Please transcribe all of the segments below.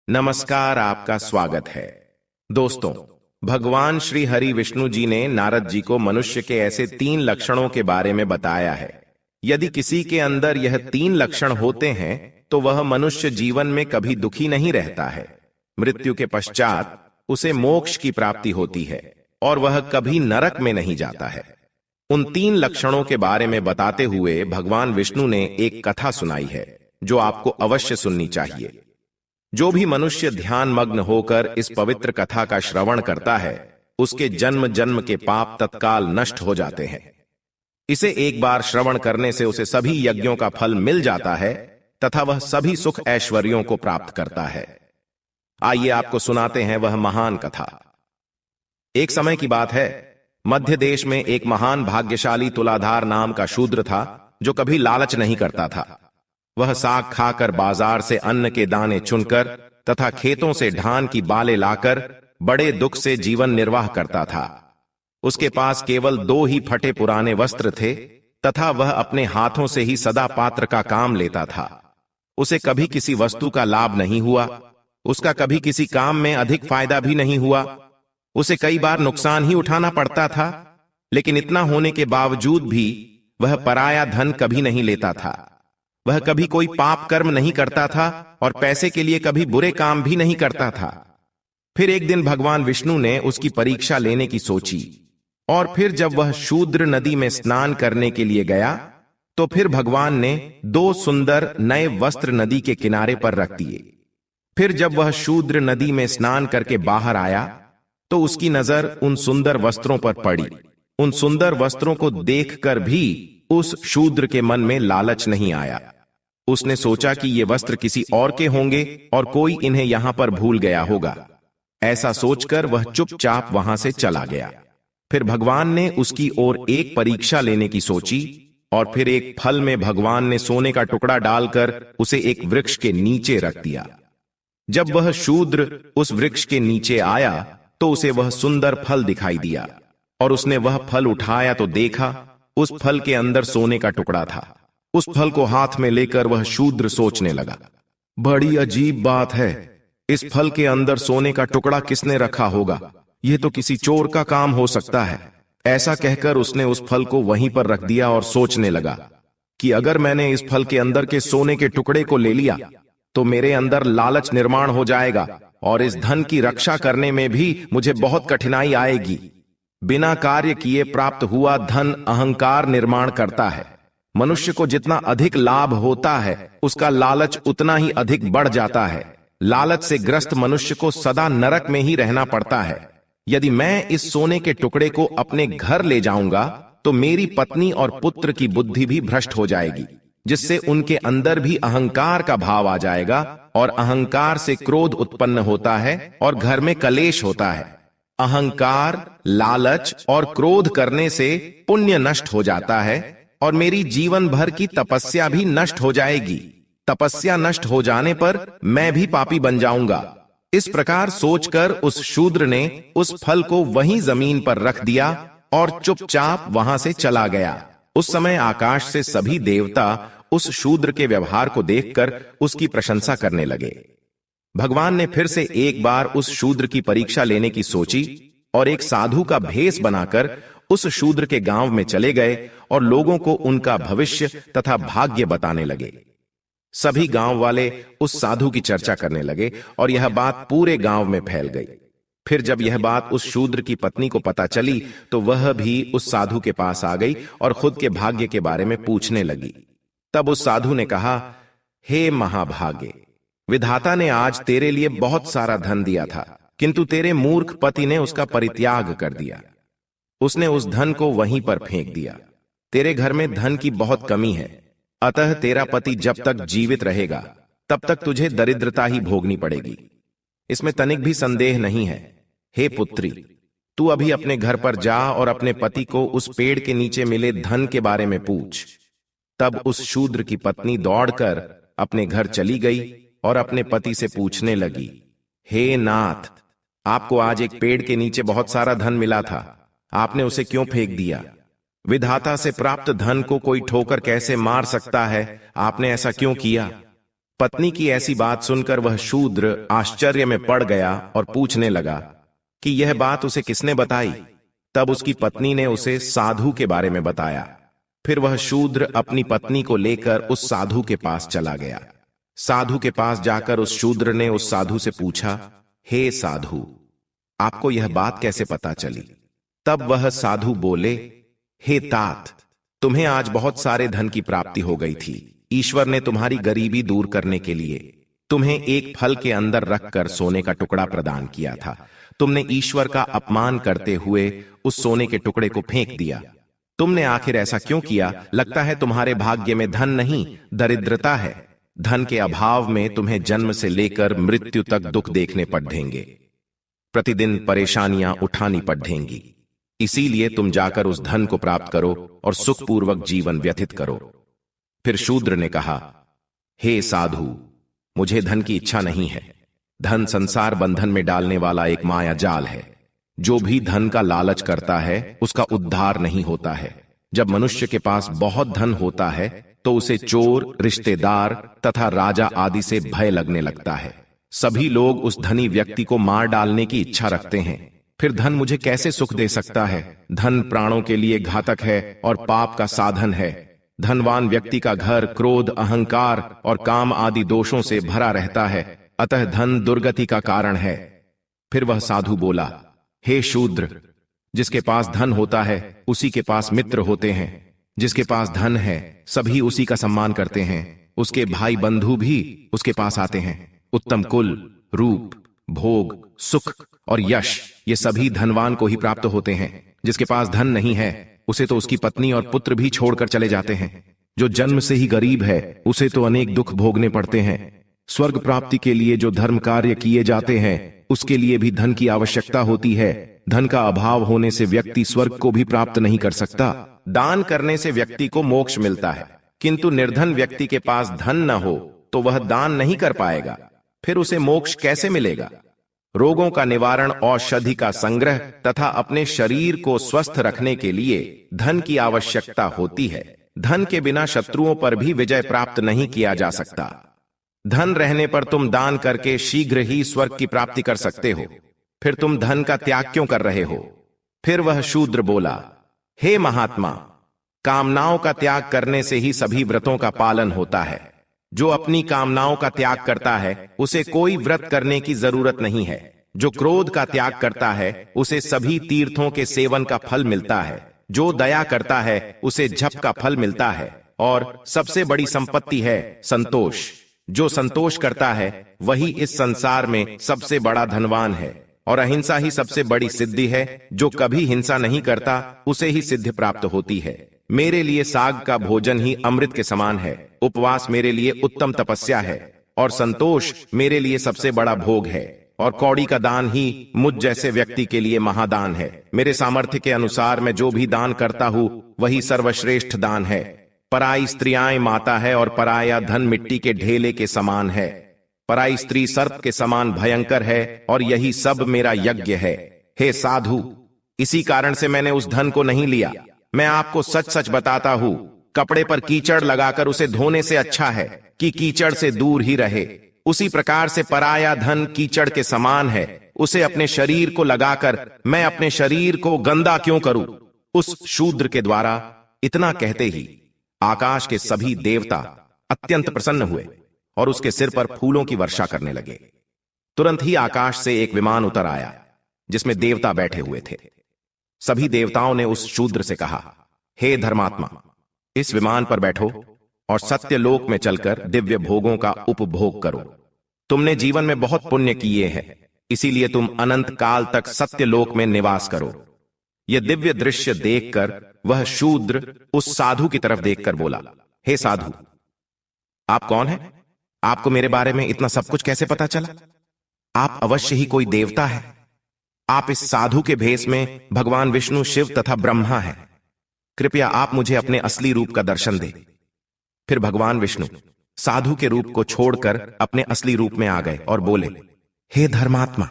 नमस्कार, आपका स्वागत है। दोस्तों, भगवान श्री हरि विष्णु जी ने नारद जी को मनुष्य के ऐसे 3 लक्षणों के बारे में बताया है। यदि किसी के अंदर यह 3 लक्षण होते हैं तो वह मनुष्य जीवन में कभी दुखी नहीं रहता है। मृत्यु के पश्चात उसे मोक्ष की प्राप्ति होती है और वह कभी नरक में नहीं जाता है। उन 3 लक्षणों के बारे में बताते हुए भगवान विष्णु ने एक कथा सुनाई है जो आपको अवश्य सुननी चाहिए। जो भी मनुष्य ध्यान मग्न होकर इस पवित्र कथा का श्रवण करता है, उसके जन्म जन्म के पाप तत्काल नष्ट हो जाते हैं। इसे एक बार श्रवण करने से उसे सभी यज्ञों का फल मिल जाता है तथा वह सभी सुख ऐश्वर्यों को प्राप्त करता है। आइए आपको सुनाते हैं वह महान कथा। एक समय की बात है, मध्य देश में एक महान भाग्यशाली तुलाधार नाम का शूद्र था जो कभी लालच नहीं करता था। वह साग खाकर, बाजार से अन्न के दाने चुनकर तथा खेतों से धान की बालें लाकर बड़े दुख से जीवन निर्वाह करता था। उसके पास केवल 2 ही फटे पुराने वस्त्र थे तथा वह अपने हाथों से ही सदा पात्र का काम लेता था। उसे कभी किसी वस्तु का लाभ नहीं हुआ, उसका कभी किसी काम में अधिक फायदा भी नहीं हुआ। उसे कई बार नुकसान ही उठाना पड़ता था, लेकिन इतना होने के बावजूद भी वह पराया धन कभी नहीं लेता था। वह कभी कोई पाप कर्म नहीं करता था और पैसे के लिए कभी बुरे काम भी नहीं करता था। फिर एक दिन भगवान विष्णु ने उसकी परीक्षा लेने की सोची और फिर जब वह शूद्र नदी में स्नान करने के लिए गया तो फिर भगवान ने 2 सुंदर नए वस्त्र नदी के किनारे पर रख दिए। फिर जब वह शूद्र नदी में स्नान करके बाहर आया तो उसकी नजर उन सुंदर वस्त्रों पर पड़ी। उन सुंदर वस्त्रों को देखकर भी उस शूद्र के मन में लालच नहीं आया। उसने सोचा कि ये वस्त्र किसी और के होंगे और कोई इन्हें यहां पर भूल गया होगा। ऐसा सोचकर वह चुपचाप वहां से चला गया। फिर भगवान ने उसकी ओर एक परीक्षा लेने की सोची और फिर एक फल में भगवान ने सोने का टुकड़ा डालकर उसे एक वृक्ष के नीचे रख दिया। जब वह शूद्र उस वृक्ष के नीचे आया तो उसे वह सुंदर फल दिखाई दिया और उसने वह फल उठाया तो देखा उस फल के अंदर सोने का टुकड़ा था। उस फल को हाथ में लेकर वह शूद्र सोचने लगा, बड़ी अजीब बात है, इस फल के अंदर सोने का टुकड़ा किसने रखा होगा? यह तो किसी चोर का काम हो सकता है। ऐसा कहकर उसने उस फल को वहीं पर रख दिया और सोचने लगा कि अगर मैंने इस फल के अंदर के सोने के टुकड़े को ले लिया तो मेरे अंदर लालच निर्माण हो जाएगा और इस धन की रक्षा करने में भी मुझे बहुत कठिनाई आएगी। बिना कार्य किए प्राप्त हुआ धन अहंकार निर्माण करता है। मनुष्य को जितना अधिक लाभ होता है उसका लालच उतना ही अधिक बढ़ जाता है। लालच से ग्रस्त मनुष्य को सदा नरक में ही रहना पड़ता है। यदि मैं इस सोने के टुकड़े को अपने घर ले जाऊंगा तो मेरी पत्नी और पुत्र की बुद्धि भी भ्रष्ट हो जाएगी, जिससे उनके अंदर भी अहंकार का भाव आ जाएगा और अहंकार से क्रोध उत्पन्न होता है और घर में कलेश होता है। अहंकार, लालच और क्रोध करने से पुण्य नष्ट हो जाता है और मेरी जीवन भर की तपस्या भी नष्ट हो जाएगी। तपस्या नष्ट हो जाने पर मैं भी पापी बन जाऊंगा। इस प्रकार सोचकर उस शूद्र ने उस फल को वहीं जमीन पर रख दिया और चुपचाप वहां से चला गया। उस समय आकाश से सभी देवता उस शूद्र के व्यवहार को देखकर उसकी प्रशंसा करने लगे। भगवान ने फिर से एक बार उस शूद्र की परीक्षा लेने की सोची और एक साधु का भेष बनाकर उस शूद्र के गांव में चले गए और लोगों को उनका भविष्य तथा भाग्य बताने लगे। सभी गांव वाले उस साधु की चर्चा करने लगे और यह बात पूरे गांव में फैल गई। फिर जब यह बात उस शूद्र की पत्नी को पता चली तो वह भी उस साधु के पास आ गई और खुद के भाग्य के बारे में पूछने लगी। तब उस साधु ने कहा, हे महाभागे, विधाता ने आज तेरे लिए बहुत सारा धन दिया था, किंतु तेरे मूर्ख पति ने उसका परित्याग कर दिया। उसने उस धन को वहीं पर फेंक दिया। तेरे घर में धन की बहुत कमी है, अतः तेरा पति जब तक जीवित रहेगा तब तक तुझे दरिद्रता ही भोगनी पड़ेगी। इसमें तनिक भी संदेह नहीं है। हे पुत्री, तू अभी अपने घर पर जा और अपने पति को उस पेड़ के नीचे मिले धन के बारे में पूछ। तब उस शूद्र की पत्नी दौड़कर अपने घर चली गई और अपने पति से पूछने लगी, हे नाथ, आपको आज एक पेड़ के नीचे बहुत सारा धन मिला था, आपने उसे क्यों फेंक दिया? विधाता से प्राप्त धन को कोई ठोकर कैसे मार सकता है? आपने ऐसा क्यों किया? पत्नी की ऐसी बात सुनकर वह शूद्र आश्चर्य में पड़ गया और पूछने लगा कि यह बात उसे किसने बताई। तब उसकी पत्नी ने उसे साधु के बारे में बताया। फिर वह शूद्र अपनी पत्नी को लेकर उस साधु के पास चला गया। साधु के पास जाकर उस शूद्र ने उस साधु से पूछा, हे साधु, आपको यह बात कैसे पता चली? तब वह साधु बोले, हे तात, तुम्हें आज बहुत सारे धन की प्राप्ति हो गई थी। ईश्वर ने तुम्हारी गरीबी दूर करने के लिए तुम्हें एक फल के अंदर रखकर सोने का टुकड़ा प्रदान किया था। तुमने ईश्वर का अपमान करते हुए उस सोने के टुकड़े को फेंक दिया। तुमने आखिर ऐसा क्यों किया? लगता है तुम्हारे भाग्य में धन नहीं, दरिद्रता है। धन के अभाव में तुम्हें जन्म से लेकर मृत्यु तक दुख देखने पड़ेंगे, प्रतिदिन परेशानियां उठानी पड़ेंगी। इसीलिए तुम जाकर उस धन को प्राप्त करो और सुखपूर्वक जीवन व्यतीत करो। फिर शूद्र ने कहा, हे साधु, मुझे धन की इच्छा नहीं है। धन संसार बंधन में डालने वाला एक माया जाल है। जो भी धन का लालच करता है उसका उद्धार नहीं होता है। जब मनुष्य के पास बहुत धन होता है तो उसे चोर, रिश्तेदार तथा राजा आदि से भय लगने लगता है। सभी लोग उस धनी व्यक्ति को मार डालने की इच्छा रखते हैं। फिर धन मुझे कैसे सुख दे सकता है? धन प्राणों के लिए घातक है और पाप का साधन है। धनवान व्यक्ति का घर क्रोध, अहंकार और काम आदि दोषों से भरा रहता है, अतः धन दुर्गति का कारण है। फिर वह साधु बोला, हे शूद्र, जिसके पास धन होता है उसी के पास मित्र होते हैं। जिसके पास धन है सभी उसी का सम्मान करते हैं। उसके भाई बंधु भी उसके पास आते हैं। उत्तम कुल, रूप, भोग, सुख और यश ये सभी धनवान को ही प्राप्त होते हैं। जिसके पास धन नहीं है उसे तो उसकी पत्नी और पुत्र भी छोड़कर चले जाते हैं। जो जन्म से ही गरीब है उसे तो अनेक दुख भोगने पड़ते हैं। स्वर्ग प्राप्ति के लिए जो धर्म कार्य किए जाते हैं उसके लिए भी धन की आवश्यकता होती है। धन का अभाव होने से व्यक्ति स्वर्ग को भी प्राप्त नहीं कर सकता। दान करने से व्यक्ति को मोक्ष मिलता है, किंतु निर्धन व्यक्ति के पास धन न हो तो वह दान नहीं कर पाएगा। फिर उसे मोक्ष कैसे मिलेगा? रोगों का निवारण, औषधि का संग्रह तथा अपने शरीर को स्वस्थ रखने के लिए धन की आवश्यकता होती है। धन के बिना शत्रुओं पर भी विजय प्राप्त नहीं किया जा सकता। धन रहने पर तुम दान करके शीघ्र ही स्वर्ग की प्राप्ति कर सकते हो। फिर तुम धन का त्याग क्यों कर रहे हो? फिर वह शूद्र बोला, हे महात्मा, कामनाओं का त्याग करने से ही सभी व्रतों का पालन होता है। जो अपनी कामनाओं का त्याग करता है उसे कोई व्रत करने की जरूरत नहीं है। जो क्रोध का त्याग करता है उसे सभी तीर्थों के सेवन का फल मिलता है। जो दया करता है उसे जप का फल मिलता है। और सबसे बड़ी संपत्ति है संतोष। जो संतोष करता है वही इस संसार में सबसे बड़ा धनवान है। और अहिंसा ही सबसे बड़ी सिद्धि है। जो कभी हिंसा नहीं करता उसे ही सिद्धि प्राप्त होती है। मेरे लिए साग का भोजन ही अमृत के समान है। उपवास मेरे लिए उत्तम तपस्या है और संतोष मेरे लिए सबसे बड़ा भोग है। और कौड़ी का दान ही मुझ जैसे व्यक्ति के लिए महादान है। मेरे सामर्थ्य के अनुसार मैं जो भी दान करता हूँ वही सर्वश्रेष्ठ दान है। पराई स्त्रियां माता है और पराया धन मिट्टी के ढेले के समान है। पराई स्त्री सर्प के समान भयंकर है और यही सब मेरा यज्ञ है। हे साधु, इसी कारण से मैंने उस धन को नहीं लिया। मैं आपको सच सच बताता हूं, कपड़े पर कीचड़ लगाकर उसे धोने से अच्छा है कि कीचड़ से दूर ही रहे। उसी प्रकार से पराया धन कीचड़ के समान है। उसे अपने शरीर को लगाकर मैं अपने शरीर को गंदा क्यों करूं? उस शूद्र के द्वारा इतना कहते ही आकाश के सभी देवता अत्यंत प्रसन्न हुए और उसके सिर पर फूलों की वर्षा करने लगे। तुरंत ही आकाश से एक विमान उतर आया जिसमें देवता बैठे हुए थे। सभी देवताओं ने उस शूद्र से कहा, हे धर्मात्मा, इस विमान पर बैठो और सत्यलोक में चलकर दिव्य भोगों का उपभोग करो। तुमने जीवन में बहुत पुण्य किए हैं, इसीलिए तुम अनंत काल तक सत्यलोक में निवास करो। यह दिव्य दृश्य देखकर वह शूद्र उस साधु की तरफ देखकर बोला, हे साधु, आप कौन हैं? आपको मेरे बारे में इतना सब कुछ कैसे पता चला? आप अवश्य ही कोई देवता है। आप इस साधु के भेष में भगवान विष्णु, शिव तथा ब्रह्मा हैं। कृपया आप मुझे अपने असली रूप का दर्शन दें। फिर भगवान विष्णु साधु के रूप को छोड़कर अपने असली रूप में आ गए और बोले, हे धर्मात्मा,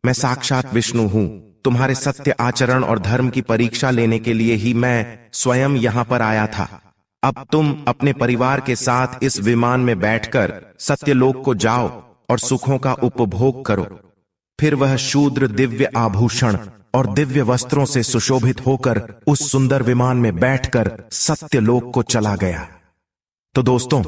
मैं साक्षात विष्णु हूं। तुम्हारे सत्य आचरण और धर्म की परीक्षा लेने के लिए ही मैं स्वयं यहां पर आया था। अब तुम अपने परिवार के साथ इस विमान में बैठकर सत्यलोक को जाओ और सुखों का उपभोग करो। फिर वह शूद्र दिव्य आभूषण और दिव्य वस्त्रों से सुशोभित होकर उस सुंदर विमान में बैठकर सत्यलोक को चला गया। तो दोस्तों,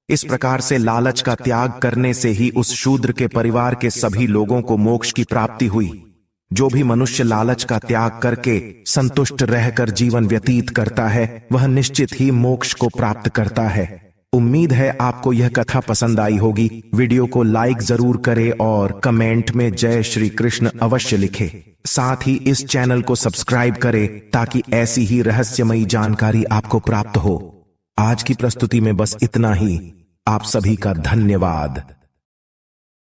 इस प्रकार से लालच का त्याग करने से ही उस शूद्र के परिवार के सभी लोगों को मोक्ष की प्राप्ति हुई। जो भी मनुष्य लालच का त्याग करके संतुष्ट रहकर जीवन व्यतीत करता है, वह निश्चित ही मोक्ष को प्राप्त करता है। उम्मीद है आपको यह कथा पसंद आई होगी। वीडियो को लाइक जरूर करें और कमेंट में जय श्री कृष्ण अवश्य लिखें। साथ ही इस चैनल को सब्सक्राइब करें ताकि ऐसी ही रहस्यमयी जानकारी आपको प्राप्त हो। आज की प्रस्तुति में बस इतना ही। आप सभी का धन्यवाद।